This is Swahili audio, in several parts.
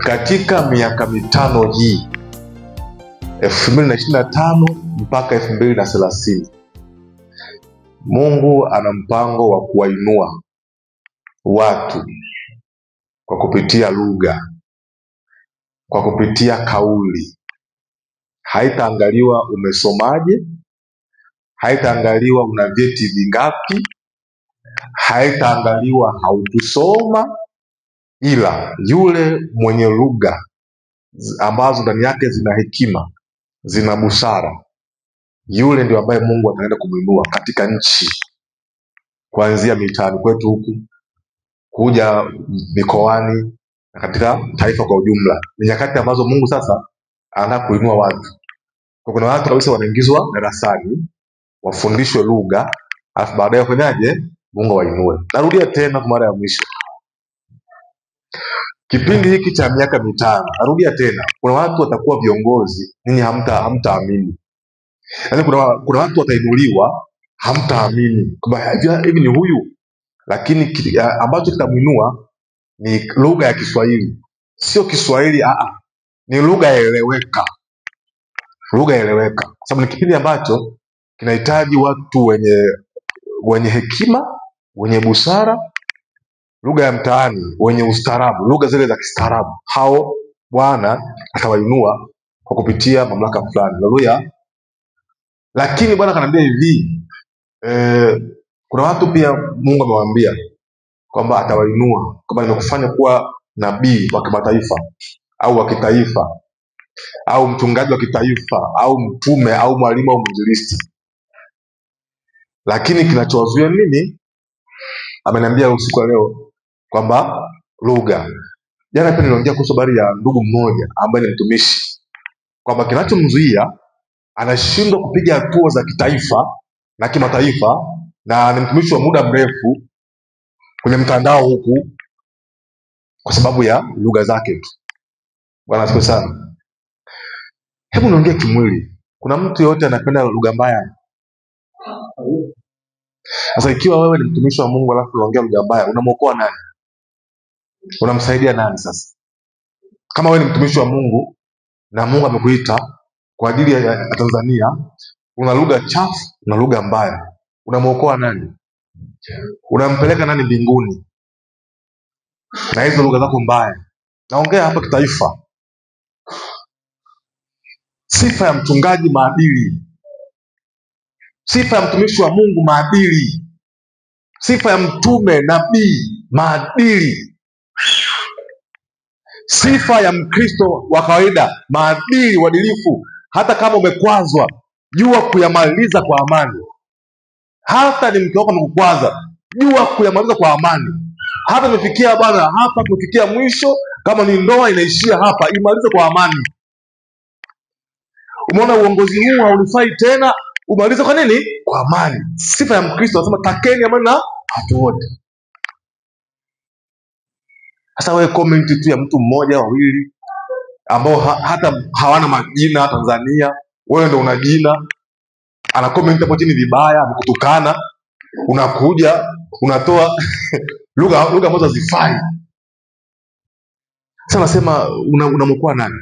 katika miaka mitano hii 2025 mpaka 2030, Mungu ana mpango wa kuwainua watu kwa kupitia lugha, kwa kupitia kauli. Haitaangaliwa umesomaje, haitaangaliwa una vyeti vingapi, haitaangaliwa haukusoma, ila yule mwenye lugha ambazo ndani yake zina hekima, zina busara, yule ndio ambaye Mungu ataenda kumuinua katika nchi, kuanzia mitaani kwetu huku kuja mikoani na katika taifa kwa ujumla. Ni nyakati ambazo Mungu sasa anataka kuinua watu. Kwa kuna watu kabisa wanaingizwa darasani wafundishwe lugha, alafu baadaye wafanyaje? Mungu wainue. Narudia tena kwa mara ya mwisho, kipindi hiki cha miaka mitano, narudia tena, kuna watu watakuwa viongozi, ninyi hamtaamini. Yaani kuna watu watainuliwa, hamtaamini kwamba hivi ni huyu, lakini ambacho kitamuinua ni lugha ya Kiswahili. Sio Kiswahili, ni lugha yaeleweka. Lugha yaeleweka. Sababu ni kipindi ambacho kinahitaji watu wenye hekima, wenye busara, lugha ya mtaani, wenye ustaarabu, lugha zile za kistaarabu. Hao Bwana atawainua kwa kupitia mamlaka fulani. Haleluya. Lakini Bwana akaniambia hivi, kuna watu pia Mungu amewaambia kwamba atawainua, kwamba nimekufanya kuwa nabii wa kimataifa au wa kitaifa au mchungaji wa kitaifa au mtume au mwalimu au mwinjilisti. Lakini kinachowazuia nini? Ameniambia usiku wa leo kwamba lugha. Jana pia niliongea kuhusu habari ya ndugu mmoja ambaye ni mtumishi, kwamba kinachomzuia anashindwa kupiga hatua za kitaifa na kimataifa, na ni mtumishi wa muda mrefu kwenye mtandao huku, kwa sababu ya lugha zake tu. Bwana asifiwe sana. Hebu niongee kimwili. Kuna mtu yote anapenda lugha mbaya? Sasa ikiwa wewe ni mtumishi wa Mungu alafu unaongea lugha mbaya, unamwokoa nani? Unamsaidia nani sasa? Kama wewe ni mtumishi wa Mungu na Mungu amekuita kwa ajili ya Tanzania, una lugha chafu, una lugha mbaya, unamwokoa nani? Unampeleka nani mbinguni na hizo lugha zako mbaya? Naongea hapa kitaifa. Sifa ya mchungaji maadili. Sifa ya mtumishi wa Mungu maadili. Sifa ya mtume nabii maadili. Sifa ya Mkristo wa kawaida maadili, uadilifu. Hata kama umekwazwa, jua kuyamaliza kwa amani. Hata ni mke wako amekukwaza, jua kuyamaliza kwa amani. Hata umefikia bwana, hapa tumefikia mwisho, kama ni ndoa inaishia hapa, imalize kwa amani. Umeona uongozi huu haunifai tena, umalize kwa nini? Kwa amani. Sifa ya Mkristo anasema takeni amani na watu wote. Sasa wewe comment tu ya mtu mmoja wawili ambao hata hawana majina Tanzania, wewe ndio una jina, ana comment hapo chini vibaya, amekutukana, unakuja unatoa lugha ambazo hazifai. Sasa nasema unamwokoa nani?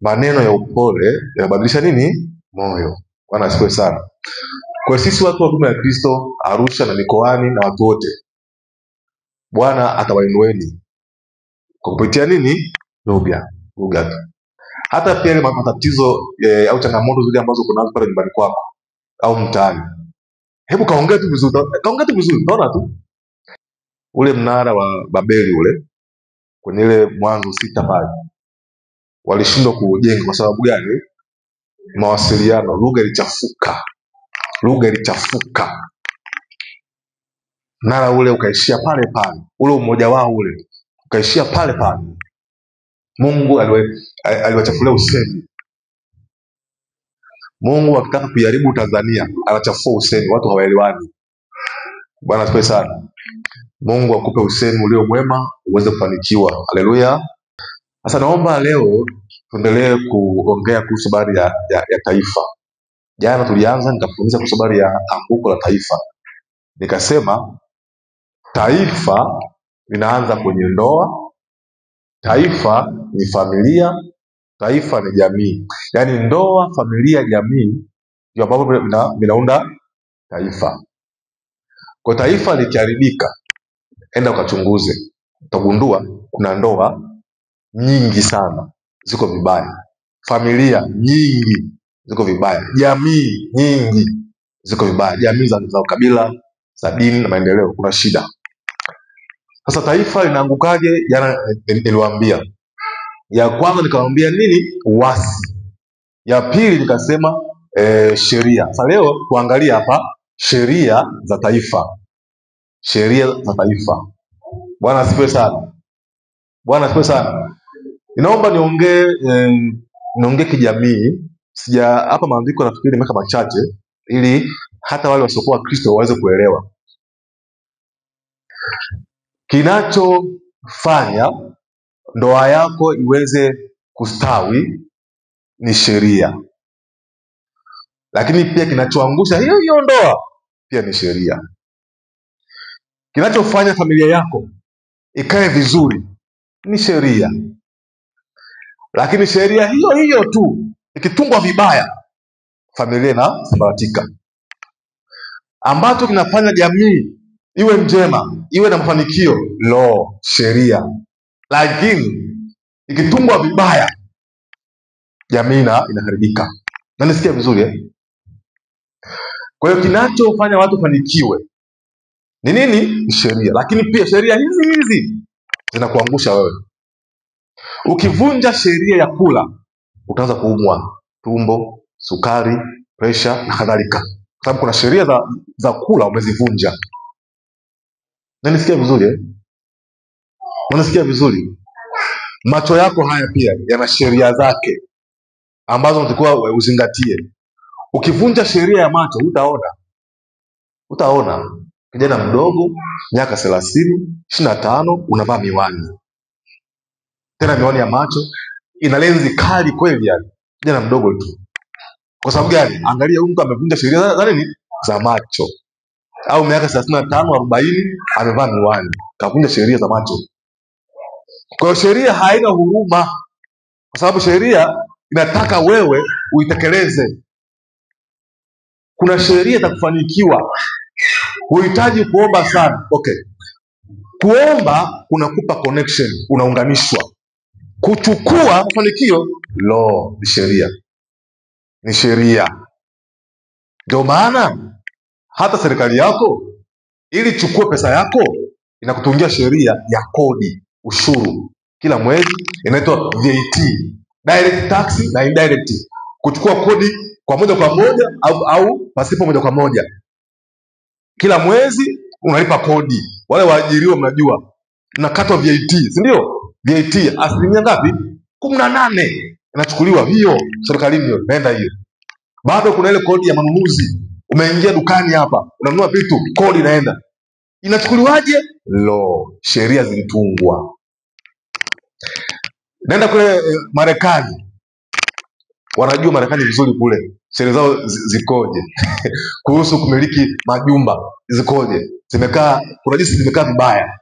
Maneno ya upole yanabadilisha nini? Moyo. Bwana asifiwe sana. Kwa sisi watu wa huduma ya Kristo Arusha na mikoani na watu wote, Bwana atawainueni kwa kupitia nini? Lugha tu. Hata pia ile matatizo au changamoto zile ambazo uko nazo pale nyumbani kwako au mtaani, hebu kaongea tu vizuri. Unaona tu ule mnara wa Babeli ule kwenye ile Mwanzo 6 pale, walishindwa kuujenga kwa sababu gani? Mawasiliano. Lugha ilichafuka. Mnara ule ukaishia pale pale, ule umoja wao ule ukaishia pale pale. Mungu aliwachafulia usemi. Mungu akitaka kujaribu Tanzania anachafua usemi, watu hawaelewani. Bwana asifiwe sana. Mungu akupe usemi ulio mwema uweze kufanikiwa. Haleluya. Sasa naomba leo tuendelee kuongea kuhusu habari ya taifa. Jana tulianza nikafundisha kuhusu habari ya anguko la taifa. Nikasema taifa linaanza kwenye ndoa. Taifa ni familia, taifa ni jamii. Yaani ndoa, familia, jamii ndio ambavyo vinaunda taifa. Kwa taifa likiharibika, enda ukachunguze, utagundua kuna ndoa nyingi sana ziko vibaya, familia nyingi ziko vibaya, jamii nyingi ziko vibaya, jamii za ukabila, za dini na maendeleo, kuna shida. Sasa taifa linaangukaje? Jana niliwaambia, ya kwanza nikamwambia nini? Uasi. Ya pili nikasema sheria. Sasa leo tuangalie hapa sheria za taifa. Sheria za taifa. Bwana asifiwe sana. Bwana asifiwe sana. Ninaomba niongee kijamii. Hapa maandiko nafikiri nimeweka machache ili hata wale wasiokuwa Kristo waweze kuelewa. Kinachofanya ndoa yako iweze kustawi ni sheria, lakini pia kinachoangusha hiyo ndoa pia ni sheria. Kinachofanya familia yako ikae vizuri ni sheria, lakini sheria hiyo tu ikitungwa vibaya, familia inasambaratika. Ambacho kinafanya jamii iwe njema, iwe na mafanikio, sheria, lakini ikitungwa vibaya, jamii inaharibika. Na nisikia vizuri Kwa hiyo kinachofanya watu fanikiwe ni nini? Ni sheria, lakini pia sheria hizi zinakuangusha wewe. Ukivunja sheria ya kula, utaanza kuumwa tumbo, sukari, presha na kadhalika, kwa sababu kuna sheria za kula umezivunja. Na nisikia vizuri Unasikia vizuri? Macho yako haya pia yana sheria zake ambazo unatakiwa uzingatie. Ukivunja sheria ya macho, utaona kijana mdogo miaka 30, 25 unavaa miwani, tena miwani ya macho ina lenzi kali kweli, yani kijana mdogo tu. Kwa sababu gani? Angalia, huyu mtu amevunja sheria za nini? Za macho. Au miaka 35, 40 amevaa miwani, kavunja sheria za macho. Kwa hiyo sheria haina huruma, kwa sababu sheria inataka wewe uitekeleze. Kuna sheria za kufanikiwa, huhitaji kuomba sana. Okay, kuomba kunakupa connection, unaunganishwa. Kuchukua mafanikio, ni sheria. Ndio maana hata serikali yako ili chukue pesa yako inakutungia sheria ya kodi, ushuru kila mwezi, inaitwa VAT, direct tax na indirect. Kuchukua kodi kwa moja au pasipo moja kwa moja. Kila mwezi unalipa kodi. Wale waajiriwa mnajua mnakatwa VAT, si ndio? VAT asilimia ngapi? 18 inachukuliwa hiyo serikalini, hiyo naenda hiyo. Bado kuna ile kodi ya manunuzi. Umeingia dukani hapa, unanunua vitu, kodi inaenda. Inachukuliwaje? Sheria zilitungwa. Naenda kule Marekani, wanajua Marekani vizuri kule, sheria zao zikoje kuhusu kumiliki majumba zikoje, kuna jinsi zimekaa vibaya.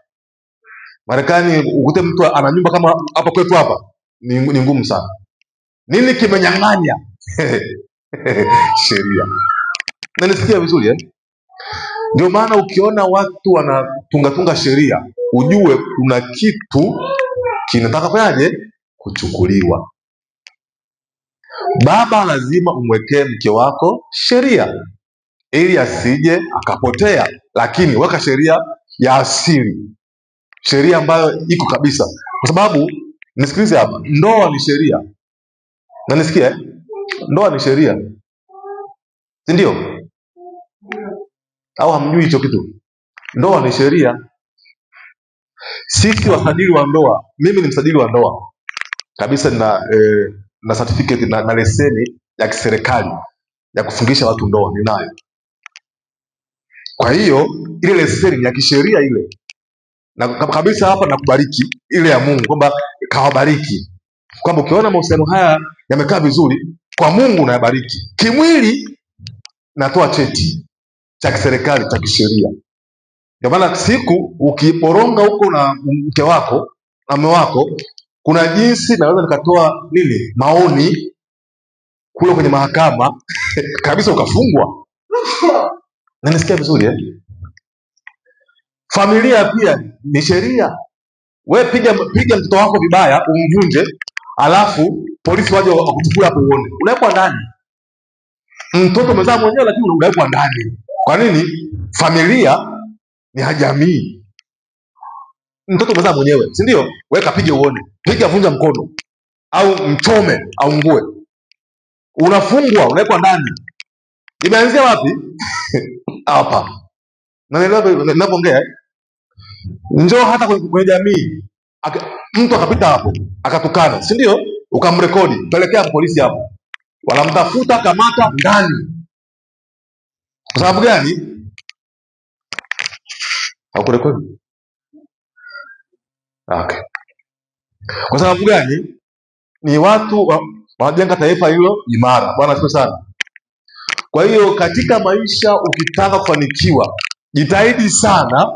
Marekani ukute mtu ana nyumba kama hapa kwetu hapa, ni ngumu sana. Nini kimenyang'anya? Sheria. Na nisikia vizuri Ndio maana ukiona watu wanatunga sheria, ujue kuna kitu kinataka fanyaje? Kuchukuliwa. Baba lazima umwekee mke wako sheria ili asije akapotea, lakini weka sheria ya asili, sheria ambayo iko kabisa, kwa sababu nisikilize hapa, ndoa ni sheria. Na nisikia ndoa ni sheria, si ndio? Au hamjui hicho kitu? Ndoa ni sheria. Sisi wasajili wa ndoa, mimi ni msajili wa ndoa kabisa, na certificate na leseni ya kiserikali ya kufungisha watu ndoa ninayo. Kwa hiyo ile leseni ya kisheria ile, na kabisa hapa nakubariki ile ya Mungu, kwamba kawabariki, kwamba ukiona mahusiano haya yamekaa vizuri kwa Mungu nayabariki. Kimwili natoa cheti cha kiserikali cha kisheria, Ndio maana siku ukiporonga huko na mke wako na mume wako, kuna jinsi naweza nikatoa maoni kule kwenye mahakama kabisa ukafungwa. Na nisikia vizuri Familia pia ni sheria. Wewe piga mtoto wako vibaya, umvunje, alafu polisi waje wakuchukua hapo uone. Unawekwa ndani. Mtoto umezaa mwenyewe lakini unawekwa ndani. Kwa nini? Familia ni jamii. Mtoto umezaa mwenyewe, si ndio? Wewe kapige uone. Piga, vunja mkono au mchome au ngue. Unafungwa, unawekwa ndani. Imeanzia wapi? Hapa. Naelewa ninapoongea. Njoo hata kwenye jamii. Mtu akapita hapo, akatukana, si ndio? Ukamrekodi, pelekea polisi hapo. Wanamtafuta, kamata, ndani. Kwa sababu gani? Hakurekodi. Okay. Kwa sababu gani? Ni watu wanajenga taifa hilo imara. Bwana asifiwe sana. Kwa hiyo katika maisha ukitaka kufanikiwa, jitahidi sana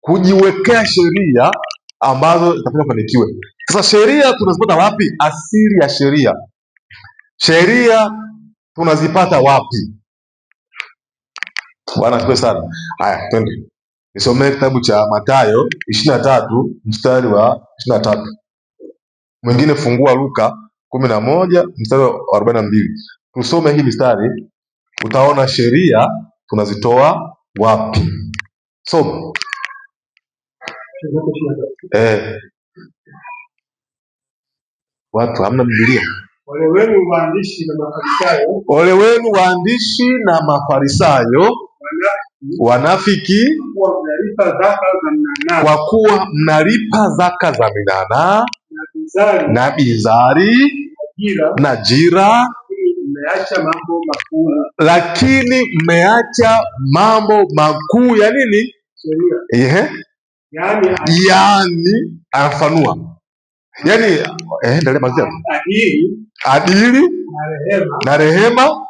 kujiwekea sheria ambazo zitafanya kufanikiwe. Sasa sheria tunazipata wapi? Asili ya sheria tunazipata wapi? Bwana asifiwe sana. Haya, twende nisomee kitabu cha Mathayo 23 mstari wa 23. Mwingine fungua Luka 11 mstari wa 42. Tusome hii mistari, utaona sheria tunazitoa wapi. Soma. Watu hamna Biblia. Ole wenu waandishi na Mafarisayo, ole wenu waandishi na Mafarisayo, wanafiki, kwa kuwa mnalipa zaka za minana na bizari na jira, lakini mmeacha mambo makuu ya nini? Sheria. Yani anafanua. Yani adili na rehema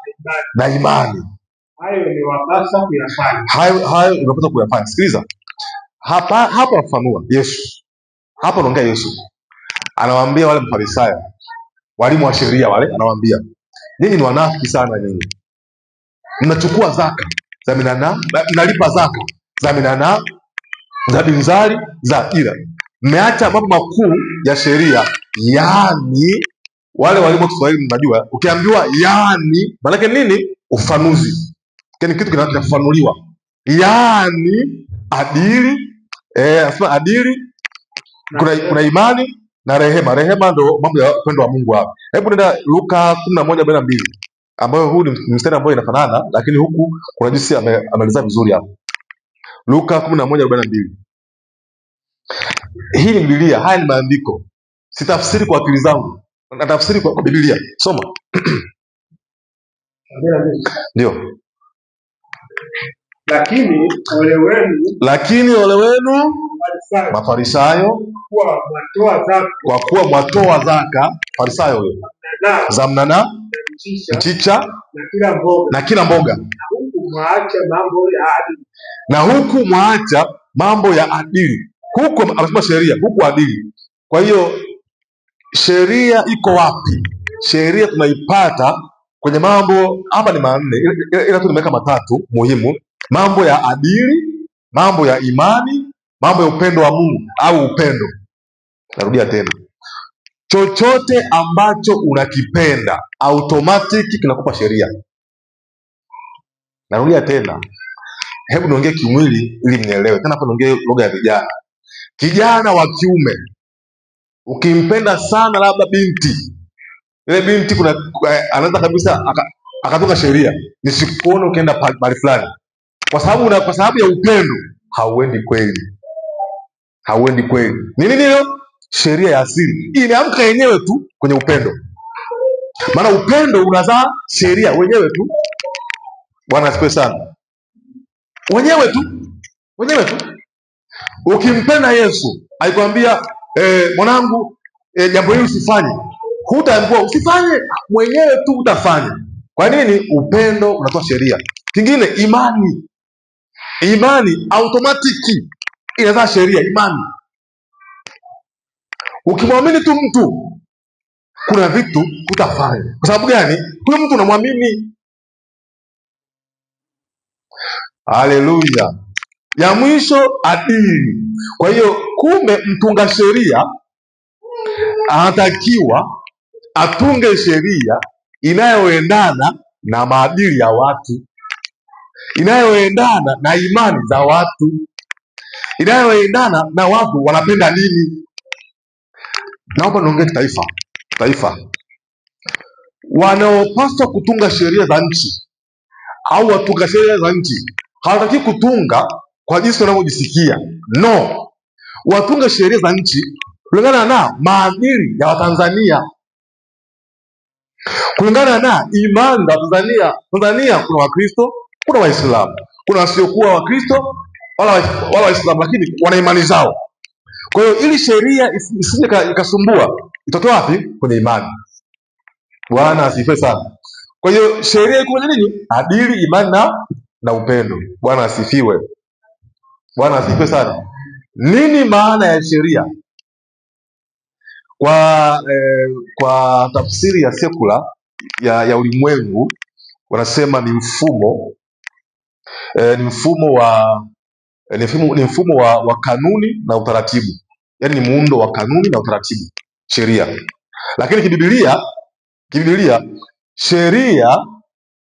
na imani. Hayo unapaswa kuyafanya. Sikiliza. Hapa afanua Yesu. Hapa anaongea Yesu. Anawaambia wale Mafarisayo, walimu wa sheria wale, anawaambia, ninyi ni wanafiki sana nyinyi. Mnachukua zaka za minana, mnalipa zaka za minana, za binzari, za ila. Mmeacha mambo makuu ya sheria. Yani wale walimu wa Kiswahili mnajua, ukiambiwa yani maana yake nini? Ufanuzi. Yaani kitu kinachofanuliwa. Yani adili, asema adili, kuna imani na rehema. Rehema ndo mambo ya upendo wa Mungu hapa. Hebu nenda Luka 11:42, ambayo huu ni mstari ambao inafanana, lakini huku kuna jinsi ameeleza vizuri hapa. Luka 11:42. Hii ni Biblia, haya ni maandiko. Sitafsiri kwa akili zangu, natafsiri kwa Biblia. Soma. Ndio. Lakini ole wenu Mafarisayo, kwa kuwa mwatoa zaka, Farisayo huyo, za mnana, mchicha na kila mboga, na huku mwaacha mambo ya adili. Huku amesema sheria, huku adili. Kwa hiyo sheria iko wapi? Sheria tunaipata kwenye mambo hapa, ni manne, ila tu nimeweka matatu muhimu: mambo ya adili, mambo ya imani, mambo ya upendo wa Mungu au upendo. Narudia tena, chochote ambacho unakipenda automatic kinakupa sheria. Narudia tena, hebu niongee kimwili ili mnielewe tena. Hapa niongee lugha ya vijana. Kijana wa kiume ukimpenda sana labda binti, ile binti anaweza kabisa akatoka sheria, nisikuone ukienda mahali fulani, kwa sababu ya upendo. Hauendi kweli. Nini hiyo? Sheria ya asili imeamka yenyewe tu kwenye upendo. Maana upendo unazaa sheria wenyewe tu. Bwana asifiwe sana. Wenyewe tu. Ukimpenda Yesu alikwambia, mwanangu, jambo hili usifanye, hutaambiwa usifanye, mwenyewe tu utafanya. Kwa nini? Upendo unatoa sheria. Kingine, imani. Imani automatiki inazaa sheria. Imani, ukimwamini tu mtu, kuna vitu utafanya. Kwa sababu gani? Huyo mtu unamwamini. Haleluya. Ya mwisho, adili. Kwa hiyo kumbe, mtunga sheria anatakiwa atunge sheria inayoendana na maadili ya watu, inayoendana na imani za watu, inayoendana na watu wanapenda nini. Naomba niongee taifa wanaopaswa kutunga sheria za nchi au watunga sheria za nchi hawataki kutunga kwa jinsi wanavyojisikia. No, watunge sheria za nchi kulingana na maadili ya Watanzania, kulingana na imani za Tanzania. Tanzania kuna Wakristo, kuna Waislamu, kuna wasiokuwa Wakristo wala Waislamu, lakini wana imani zao. Kwa hiyo ili sheria isije ikasumbua, itoke wapi? Kwenye imani. Bwana asifiwe sana. Kwa hiyo sheria iko kwenye nini? Adili, imani na upendo. Bwana asifiwe. Bwana asifiwe sana. Nini maana ya sheria? Kwa tafsiri ya sekula ya ulimwengu wanasema ni mfumo wa kanuni na utaratibu, yaani ni muundo wa kanuni na utaratibu, sheria. Lakini kibibilia sheria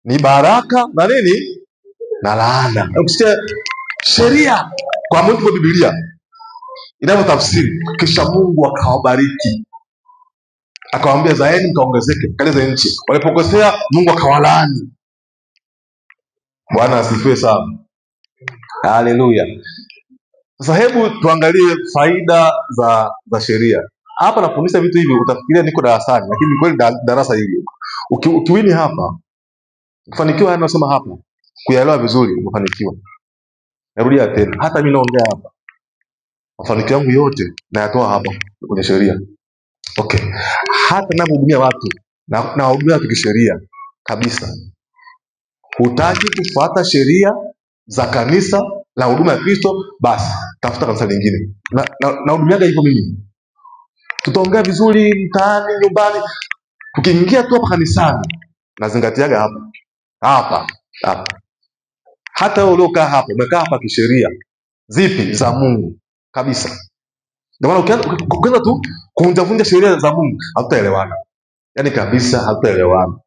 ni baraka na nini na laana. Ukisikia sheria kwa mujibu wa Biblia inavyotafsiri, kisha Mungu akawabariki akawaambia, zaeni mkaongezeke, kaleze nchi. Walipokosea Mungu akawalaani. Bwana asifiwe sana. Haleluya. Sasa hebu tuangalie faida za sheria. Hapa nafundisha vitu hivi utafikiria niko darasani, lakini kweli darasa hili ukiwini hapa, kufanikiwa haya nasema hapa, kuyaelewa vizuri umefanikiwa. Narudia tena, hata mimi naongea hapa, mafanikio yangu yote nayatoa hapa kwenye sheria. Okay. Hata ninapohudumia watu na wahudumia watu kisheria kabisa. Hutaki kufuata sheria za kanisa la huduma ya Kristo, basi tafuta kanisa lingine. Na hudumiaga hivyo mimi. Tutaongea vizuri mtaani, nyumbani. Tukiingia tu hapa kanisani, nazingatiaga hapa. Hata wewe uliokaa hapa, umekaa hapa kisheria zipi? Za Mungu kabisa. Ndio maana ukianza tu kuvunja sheria za Mungu, hatutaelewana. Yaani kabisa hatutaelewana.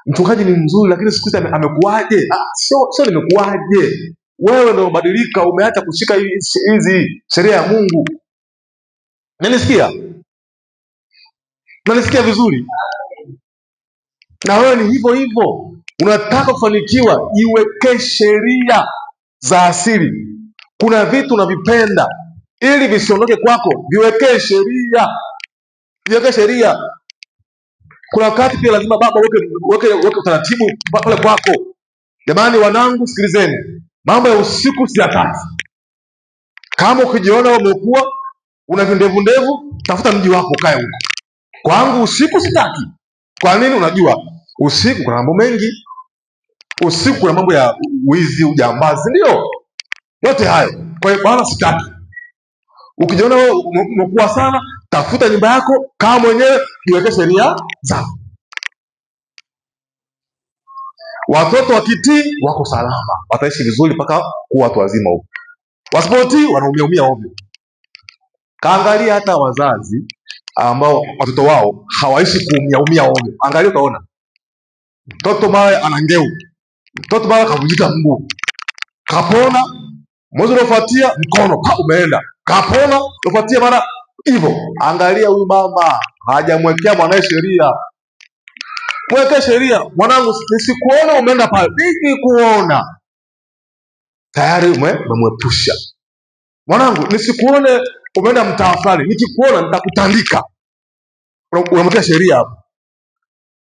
Mchungaji ni mzuri, lakini siku hizi amekuaje? Sio nimekuaje. Wewe ndio ubadilika, umeacha kushika hizi sheria ya Mungu. Nanisikia vizuri? Na wewe ni hivyo hivyo. Unataka kufanikiwa, iweke sheria za asili. Kuna vitu unavipenda, ili visiondoke kwako, viweke sheria. Kuna wakati pia lazima baba weke utaratibu pale kwako. Jamani wanangu, sikilizeni. Mambo ya usiku siyataki. Kama ukijiona umekuwa una vindevu, tafuta mji wako kae huko. Kwangu usiku sitaki. Kwa nini? Unajua usiku kuna mambo mengi. Usiku kuna mambo ya wizi, ujambazi, ndio yote hayo. Kwa hiyo bwana, sitaki. Ukijiona wewe umekuwa sana, tafuta nyumba yako, kaa mwenyewe, jiweke sheria zako. Watoto wakitii wako salama, wataishi vizuri mpaka kuwa watu wazima huko. Wasipotii wanaumia ovyo. Kaangalia hata wazazi ambao watoto wao hawaishi kuumia ovyo. Angalia utaona. Mtoto mara ana ngeu. Mtoto mara kavunjika mguu. Kapona, mwezi unaofuatia mkono umeenda. Kapona, unafuatia mara hivyo. Angalia huyu mama hajamwekea mwanae sheria. Mweke sheria. Mwanangu, nisikuona umeenda pale. Nikikuona tayari umemwepusha. Mwanangu, nisikuone umeenda mtaa fulani. Nikikuona nitakutandika. Unamwekea sheria hapo.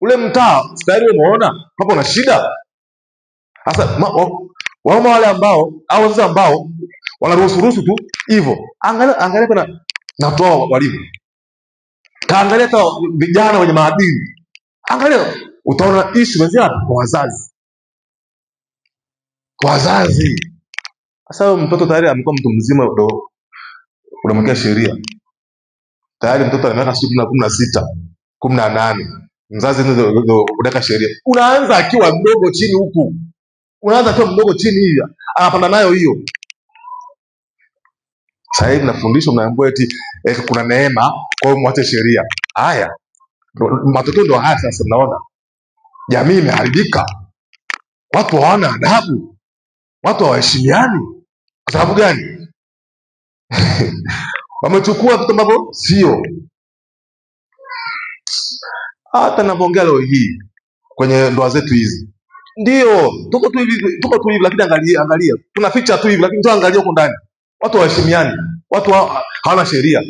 Ule mtaa tayari umeona hapo na shida. Sasa wao wale ambao au sasa ambao wanaruhusu tu hivyo. Angalia kuna na watu walimu. Kaangalia hata vijana wenye maadili. Angalia utaona issue kwa wazazi. Sasa mtoto tayari amekuwa mtu mzima, ndo unamwekea sheria. Tayari mtoto ana miaka 16, 18. Mzazi ndio unaweka sheria. Unaanza akiwa mdogo chini huku. Unaanza akiwa mdogo chini hivi. Anapanda nayo hiyo. Sasa hivi nafundishwa, mnaambiwa eti kuna neema, kwa hiyo mwache sheria. Haya. Matokeo ndio haya sasa mnaona. Jamii imeharibika. Watu hawana adabu. Watu hawaheshimiani. Kwa sababu gani? Wamechukua vitu ambavyo sio. Hata ninapoongea leo hii kwenye ndoa zetu hizi, ndio tuko tu hivi, lakini angalia, tunaficha tu hivi, lakini tu angalia huko ndani, watu hawaheshimiani, watu hawana sheria.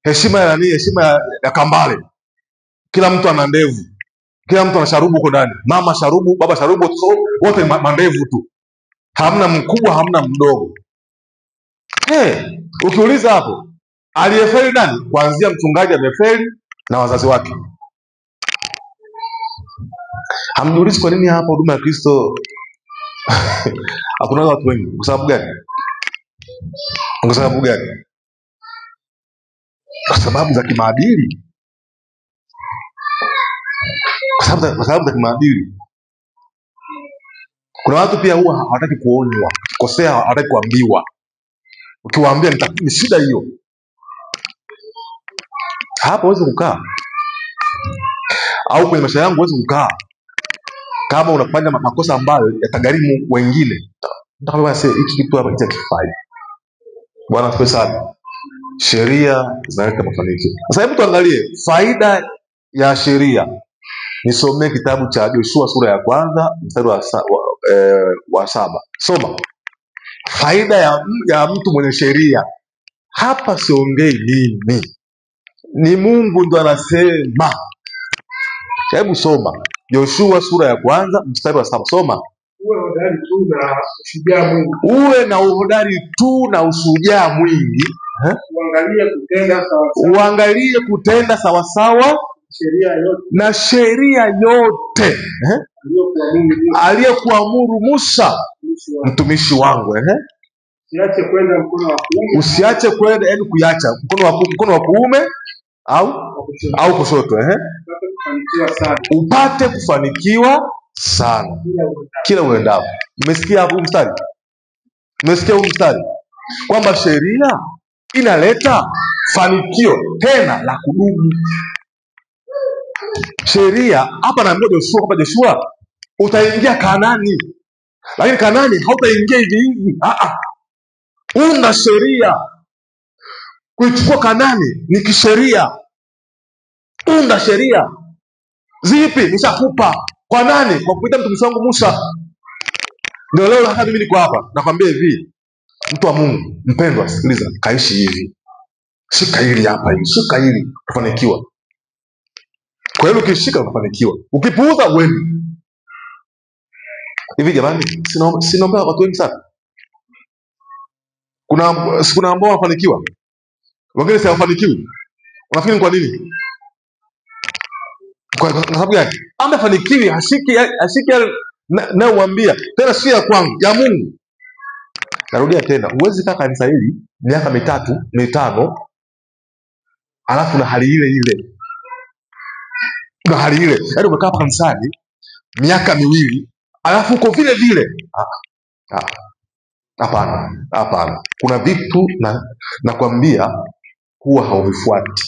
Heshima ya nani? Heshima ya kambale. Kila mtu ana ndevu, kila mtu ana sharubu huko ndani, mama sharubu, baba sharubu, wote mandevu tu, hamna mkubwa, hamna mdogo. Ukiuliza hapo, aliyefeli nani? Kuanzia mchungaji amefeli na wazazi wake. Hamjiulizi kwa nini hapa huduma ya Kristo hakuna watu wengi? Kwa sababu gani? Kwa sababu gani? Kwa sababu za kimaadili. Kwa sababu za kimaadili. Kuna watu pia huwa hawataki kuonywa, kosea hawataki kuambiwa. Ukiwaambia ni shida hiyo. Hapo huwezi kukaa. Au kwenye maisha yangu huwezi kukaa kama unafanya makosa ambayo yatagharimu wengine. Nitakwambia sasa hiki kitu hapa kitakifanya. Bwana asifiwe sana. Sheria zinaleta mafanikio. Sasa hebu tuangalie faida ya sheria. Nisomee kitabu cha Joshua sura ya 1 mstari wa 7. Soma. Faida ya mtu mwenye sheria. Hapa siongei mimi, ni Mungu ndo anasema. Hebu soma Joshua sura ya 1 mstari wa 7. Soma. Uwe na uhodari tu na ushujaa mwingi. Uangalie kutenda sawasawa na sheria yote aliyekuamuru Musa mtumishi wangu. Usiache kwenda, yaani kuacha mkono wa kuume au kushoto, upate kufanikiwa sana kila uendapo. Umesikia hapo mstari? Umesikia huu mstari kwamba sheria inaleta fanikio tena la kudumu. Sheria hapa naambia Joshua kwamba Joshua, utaingia Kanaani, lakini Kanaani hautaingia hivi hivi. Una sheria. Kuichukua Kanaani ni kisheria. Una sheria. Zipi? Nishakupa. Kwa nani? Kwa kupitia mtumishi wangu Musa. Ndio leo hata mimi niko hapa nakwambia hivi, mtu wa Mungu mpendwa, sikiliza, kaishi hivi. Shika hili hapa hivi, shika hili utafanikiwa. Kwa hiyo ukishika utafanikiwa. Ukipuuza wewe. Hivi jamani, sinaomba watu wengi sana. Kuna ambao wanafanikiwa, wengine hawafanikiwi. Unafikiri kwa nini? Kwa sababu gani? Amefanikiwi, hashiki na uambia tena, si ya kwangu, ya Mungu. Narudia tena, huwezi kaa kanisa hili miaka 3, 5 alafu na hali ile ile. Na hali ile. Yaani umekaa kanisani miaka 2 alafu uko vile vile. Hapana. Kuna vitu nakwambia huwa haufuati.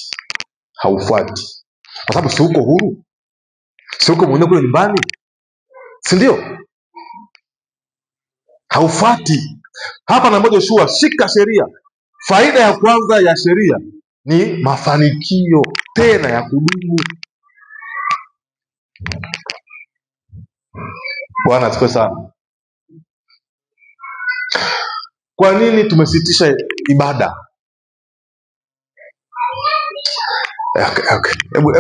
Kwa sababu si uko huru. Si uko mwenyewe kule nyumbani. Si ndio? Haufuati. Hapa na moja Joshua, shika sheria. Faida ya kwanza ya sheria ni mafanikio tena ya kudumu. Bwana asifiwe sana. Kwa nini tumesitisha ibada? Hebu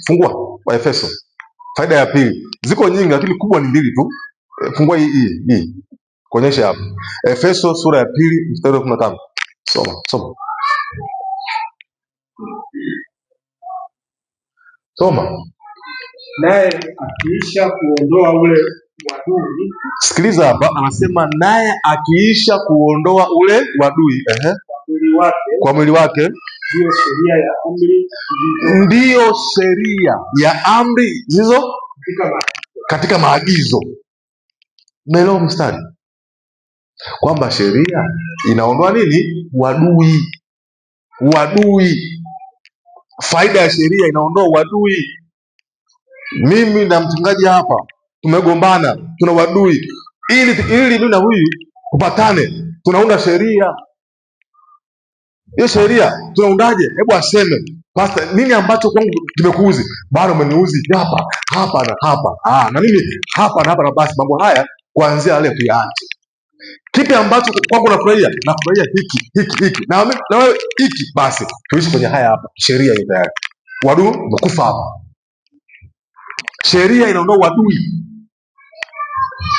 fungua Waefeso. Faida ya pili. Ziko nyingi lakini kubwa ni mbili tu. Fungua hii. Kuonyesha hapo. Efeso sura ya 2 mstari wa 15. Soma. Naye akiisha kuondoa ule uadui Sikiliza hapa, anasema naye akiisha kuondoa ule uadui kwa mwili wake, ndiyo sheria ya amri zilizo katika maagizo. Umeelewa mstari? Kwamba sheria inaondoa nini? Uadui. Faida ya sheria inaondoa uadui. Mimi na mchungaji hapa tumegombana, tuna uadui, ili mimi na huyu kupatane, tunaunda sheria. Hiyo sheria tunaundaje? Hebu aseme pastor, nini ambacho kwangu kimekuuzi? Bado umeniuzi hapa na hapa. Na mimi hapa na hapa, na basi mambo haya kuanzia leo tuyaache. Kipi ambacho kwangu nafurahia? Nafurahia hiki. Na wewe hiki. Basi tuishi kwenye haya hapa. Sheria hiyo tayari. Uadui umekufa hapa. Sheria inaondoa uadui.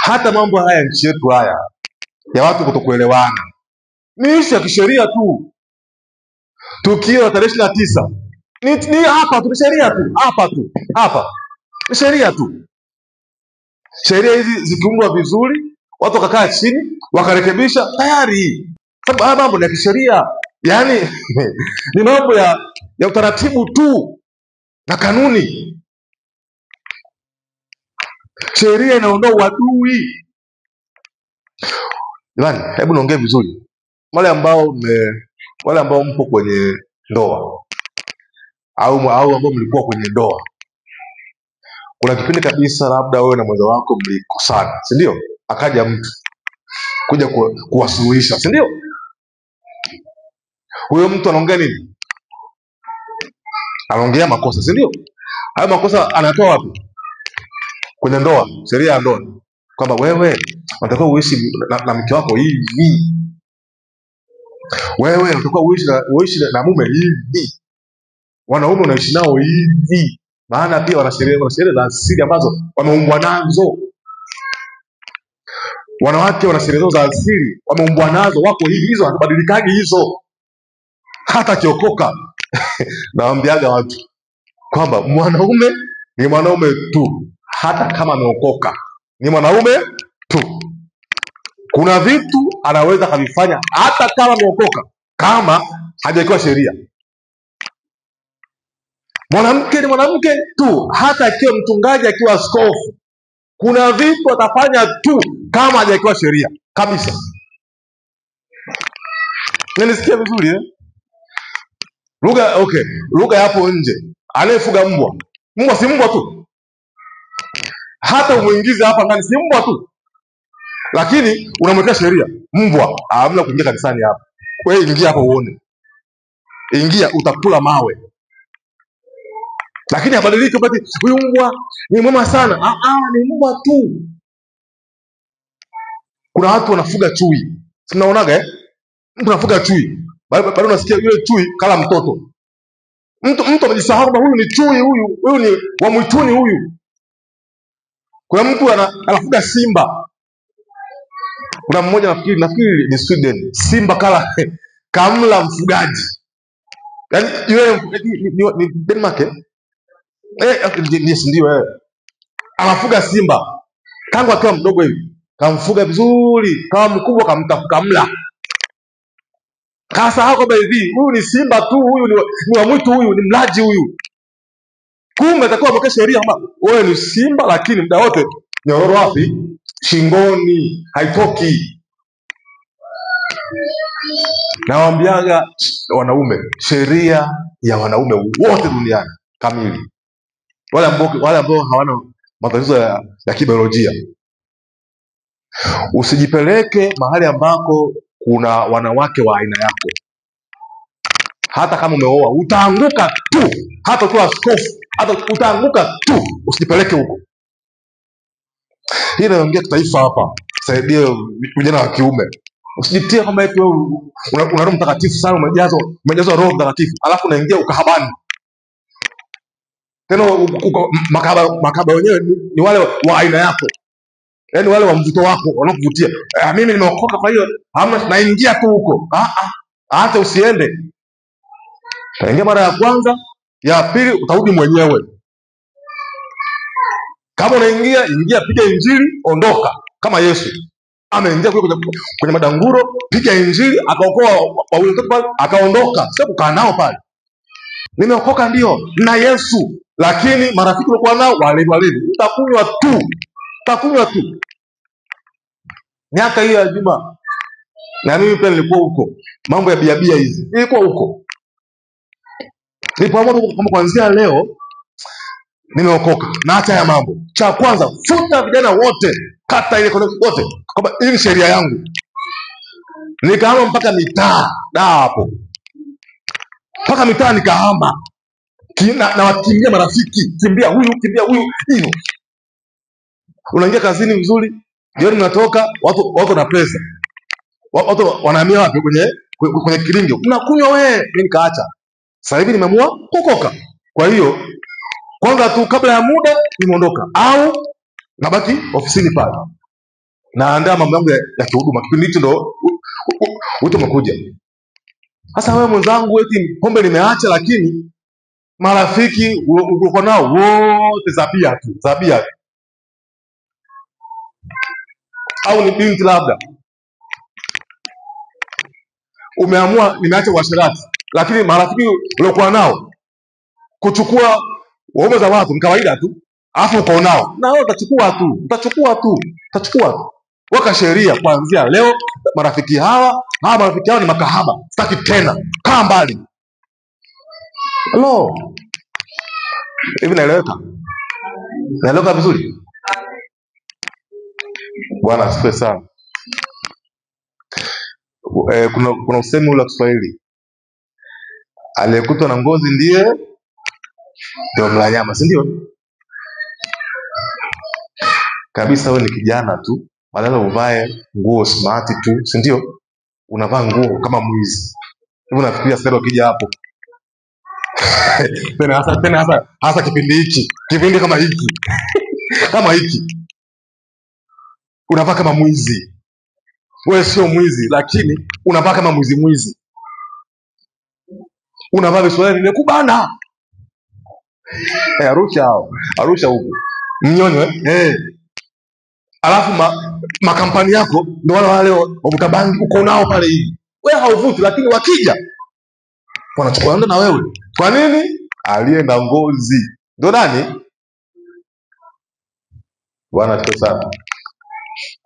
Hata mambo haya nchi yetu haya ya watu kutokuelewana ni ishu ya kisheria tu. Tukio la tarehe 29 ni hapa tu, sheria tu hapa ni sheria tu. Sheria hizi zikiundwa vizuri, watu wakakaa chini wakarekebisha, tayari. Sababu haya mambo ni ya kisheria, yaani ni mambo ya utaratibu tu na kanuni. Sheria inaondoa uadui. Jamani, hebu niongee vizuri. Wale ambao mpo kwenye ndoa au ambao mlikuwa kwenye ndoa, kuna kipindi kabisa labda wewe na mwenza wako mlikosana, si ndio? Akaja mtu kuja kuwasuluhisha, si ndio? Huyo mtu anaongea nini? Anaongea makosa, si ndio? Hayo makosa anatoa wapi? Kwenye ndoa, sheria ya ndoa, kwamba wewe unatakiwa uishi na mke wako hivi, wewe unatakiwa uishi na mume hivi, wanaume unaishi nao hivi. Maana pia wana sheria za asili ambazo wameumbwa nazo. Wanawake wana sheria zao za asili wameumbwa nazo, wako hivi, hizo hazibadilikagi hizo. Hata kiokoka nawaambiaga watu kwamba mwanaume ni mwanaume tu, hata kama ameokoka ni mwanaume tu. Kuna vitu anaweza kavifanya hata kama ameokoka, kama hajawekewa sheria. Mwanamke ni mwanamke tu, hata akiwa mchungaji, akiwa askofu, kuna vitu atafanya tu kama hajawekewa sheria kabisa. Nanisikia vizuri eh? Lugha hapo nje, anayefuga mbwa si mbwa tu, hata umuingize hapa ndani si mbwa tu, lakini unamwekea sheria. Mbwa hamna kuingia kanisani hapa. Wewe ingia hapo uone, ingia utakula mawe, lakini habadiliki basi huyu mbwa ni mwema sana. Ni mbwa tu. Kuna watu wanafuga chui, tunaonaga mtu anafuga chui, bado unasikia yule chui kala mtoto. Mtu amejisahau kwamba huyu ni chui, huyu ni wa mwituni huyu. Kuna mtu anafuga simba. Kuna mmoja nafikiri ni Sweden, simba kamla mfugaji. Yaani yule ni Denmark ndio anafuga simba tangu akiwa mdogo hivi, kamfuga vizuri, kama mkubwa kamla. Kasahau kwamba hivi huyu ni simba tu, huyu ni wa mwitu, huyu ni mlaji huyu. Kumbe atakuwa ameweka sheria kwamba wewe ni simba, lakini muda wote nyororo wapi? Shingoni, haitoki. Nawaambiaga wanaume, sheria ya wanaume wote duniani kamili, wale ambao hawana matatizo ya kibiolojia. Usijipeleke mahali ambako kuna wanawake wa aina yako. Hata kama umeoa utaanguka tu, hata ukiwa askofu utaanguka tu. Usijipeleke huko. Hii inaongea kitaifa hapa, saidie vijana wa kiume. Usijitie kwamba eti wewe una Roho Mtakatifu sana, umejazwa Roho Mtakatifu, alafu unaingia ukahabani. Tena makaba wenyewe ni wale wa aina yako, yaani wale wa mvuto wako wanakuvutia. Mimi nimeokoka, kwa hiyo hamna, naingia tu huko. Hata usiende. Utaingia mara ya kwanza, ya pili utarudi mwenyewe. Kama unaingia, ingia, piga injili, ondoka. Kama Yesu ameingia kwenye madanguro, piga injili, akaokoa wawili pale, akaondoka. Sio kukaa nao pale. Nimeokoka ndio na Yesu, lakini marafiki walikuwa nao walevi. Utakunywa tu. Miaka hiyo ya Juma na mimi pia nilikuwa huko, mambo ya biabia hizi nilikuwa huko. Nilipoamua kwamba kuanzia leo nimeokoka na hata ya mambo, cha kwanza futa vijana wote, kata ile wote, kwamba hii ni sheria yangu. Nikahama mpaka mitaa hapo, mpaka mitaa nikahama na wakimbia marafiki, kimbia huyu hiyo. Unaingia kazini vizuri, jioni unatoka, watu na pesa, watu wanahamia wapi? Kwenye kilingo, unakunywa wewe. Mimi nikaacha. Sasa hivi nimeamua kuokoka. Kwa hiyo kwanza tu kabla ya muda nimeondoka, au nabaki ofisini pale naandaa mambo yangu ya kihuduma. Kipindi hicho ndo wito umekuja. Sasa wewe mwenzangu, eti pombe nimeacha, lakini marafiki uko nao wote zabia tu. Au ni binti labda umeamua nimeacha uasherati, lakini marafiki uliokuwa nao kuchukua waume za watu ni kawaida tu, alafu uko nao na wewe utachukua tu. Weka sheria kuanzia leo, marafiki hawa ni makahaba, sitaki tena, kaa mbali. Hello, hivi naeleweka vizuri? Bwana asifiwe sana. Kuna usemi ule wa Kiswahili, aliyekutwa na ngozi ndio mla nyama, si ndio? Kabisa, wewe ni kijana tu, badala uvae nguo smart tu, si ndio? Unavaa nguo kama mwizi. Hivi unafikiria sasa ukija hapo tena hasa kipindi kama hiki kama hiki unavaa kama mwizi. Wewe sio mwizi, lakini unavaa kama mwizi. Unavaa visuali nimekubana. Arusha huko mnyonyo alafu makampani yako ndio wale wavuta bangi uko nao pale hivi. Wewe hauvuti, lakini wakija wanachukua na wewe. Kwa nini? Alienda ngozi ndio nani? Bwana tuko sana.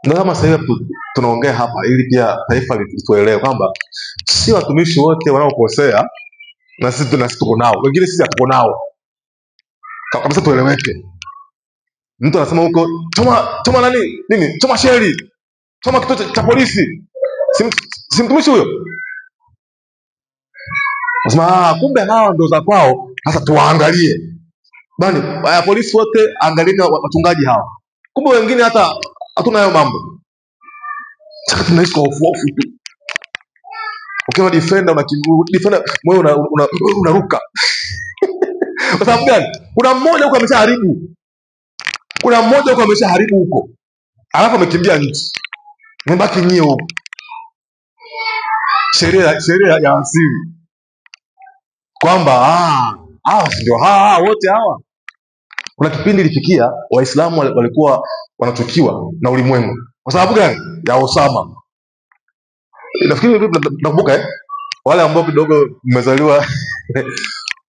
Ndio kama sasa hivi tunaongea hapa ili pia taifa lituelewe kwamba si watumishi wote wanaokosea na sisi tuko nao. Wengine sisi hatuko nao. Kabisa tueleweke. Mtu anasema huko choma nini? Choma sheri. Choma kituo cha polisi. Si mtumishi huyo? Nasema kumbe hawa ndio za kwao. Sasa tuwaangalie. Bani, polisi wote angalieni wachungaji hawa. Kumbe wengine hata hatuna hayo mambo. Sasa tunaishi kwa hofu tu. Ukiwa defender wewe unaruka. Kwa sababu gani? Kuna mmoja huko ameshaharibu huko. Alafu amekimbia nchi. Mbaki nyie huko. Sheria ya asili. Kwamba ndio wote hawa. Kuna kipindi ilifikia Waislamu walikuwa wanachukiwa na ulimwengu. Kwa sababu gani? Ya Osama. Nafikiri nakumbuka wale ambao kidogo mmezaliwa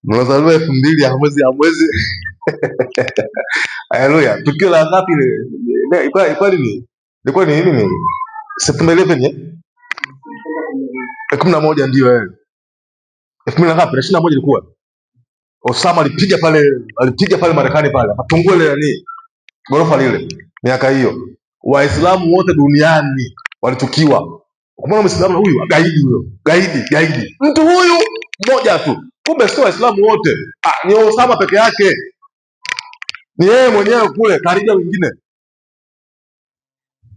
2000 ya mwezi haleluya. Tukio la ngapi ile? Ilikuwa ni nini? Septemba 11 11 ndio 2000 ngapi? 21 ilikuwa. Osama alipiga pale Marekani pale. Matungua ile nani? Gorofa lile. Miaka hiyo. Waislamu wote duniani walitukiwa. Kumwona Muislamu huyu gaidi. Mtu huyu mmoja tu. Kumbe sio Waislamu wote. Ni Osama peke yake. Ni yeye mwenyewe kule karibia wengine.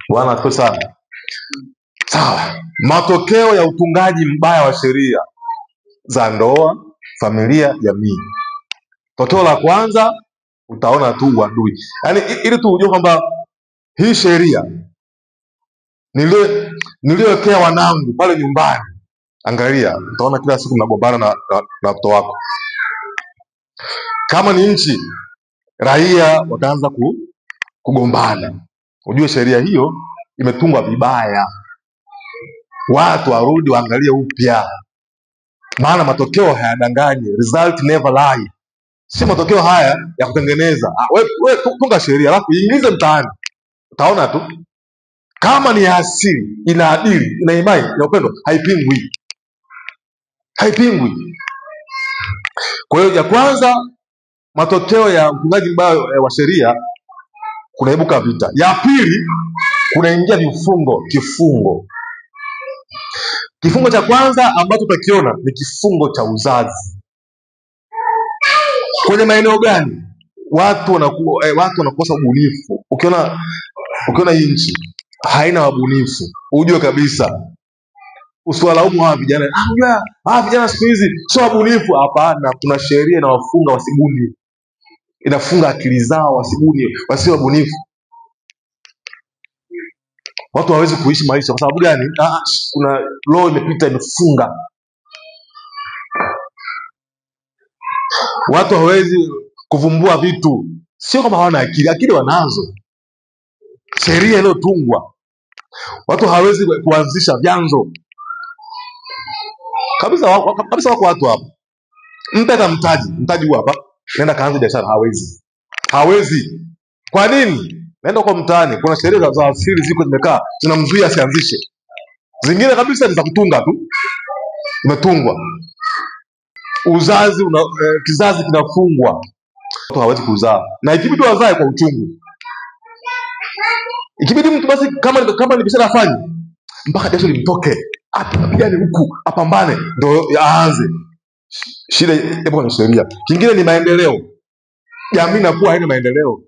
Bwana tuko sana. Sawa. Matokeo ya utungaji mbaya wa sheria za ndoa, familia, jamii. Tokeo la kwanza utaona tu uadui. Yaani ili tu ujue kwamba hii sheria niliwekea wanangu pale nyumbani. Angalia, utaona kila siku mnagombana na mtoto wako. Kama ni nchi, raia wataanza kugombana. Ujue sheria hiyo imetungwa vibaya, watu warudi waangalie upya, maana matokeo hayadanganyi, result never lie. Si matokeo haya ya kutengeneza. We tunga sheria alafu iingize mtaani, utaona tu kama ni ya asili, inaadili, ina imani, ina upendo, haipingwi, haipingwi. Kwa hiyo ya kwanza, matokeo ya utungaji mbaya wa sheria, kunaibuka vita. Ya pili, kunaingia kifungo cha kwanza ambacho tutakiona ni kifungo cha uzazi. Kwenye maeneo gani watu wanakosa ubunifu? Ukiona hii nchi haina wabunifu, ujue kabisa, usiwalaumu hawa vijana. Unajua hawa vijana siku hizi sio wabunifu. Hapana, kuna sheria inawafunga wasibuni, inafunga akili zao wasibuni, wasio wabunifu. Watu hawezi kuishi maisha kwa sababu gani? Kuna law imepita imefunga. Watu hawezi kuvumbua vitu, sio kama hawana akili, akili wanazo, sheria iliyotungwa. Watu hawezi kuanzisha vyanzo kabisa. Wako watu hapa, mpe hata mtaji huu hapa, nenda kaanza biashara, hawezi. Kwa nini? Naenda kwa mtaani, kuna sheria za asili ziko zimekaa, zinamzuia asianzishe. Zingine kabisa ni za kutunga tu, imetungwa. Uzazi kizazi kinafungwa, watu hawezi kuzaa, na ikibidi wazae kwa uchungu. Ikibidi mtu basi, kama ni biashara afanye mpaka jasho limtoke, apigane huku, apambane ndio aanze. Shida ipo kwenye sheria. Kingine ni maendeleo. Jamii inakuwa haina maendeleo.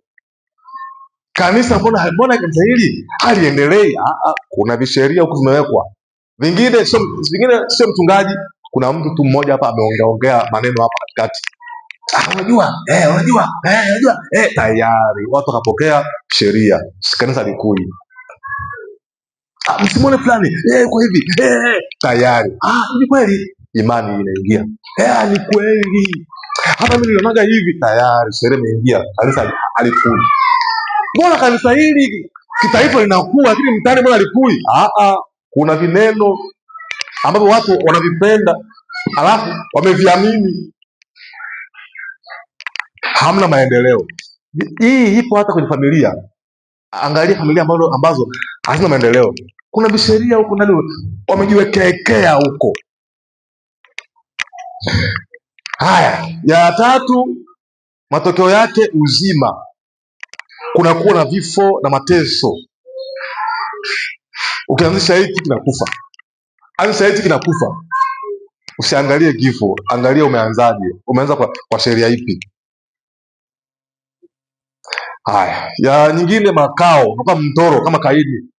Kanisa, mbona kanisa hili haliendelei? Kuna visheria huku vimewekwa. Vingine sio mchungaji, kuna mtu tu mmoja hapa ameongea maneno hapa katikati, unajua tayari watu wakapokea sheria, kanisa likui. Msimone fulani kwa hivi tayari ni kweli, imani inaingia. Ni kweli, hata mimi nilionaga hivi, tayari sheria imeingia, kanisa alikui. Mbona kanisa hili kitaifa linakuwa lakini mtaani mbona alikui? Kuna vineno ambavyo watu wanavipenda alafu wameviamini. Hamna maendeleo. Hii ipo hata kwenye familia. Angalia familia ambazo hazina maendeleo, kuna visheria huko ndani wamejiwekea huko. Haya, ya tatu, matokeo yake uzima, kunakuwa na vifo na mateso. Ukianzisha hiki kinakufa, usiangalie kifo, angalia umeanzaje, umeanza kwa sheria ipi. Haya, ya nyingine, makao, unakuwa mtoro kama Kaini.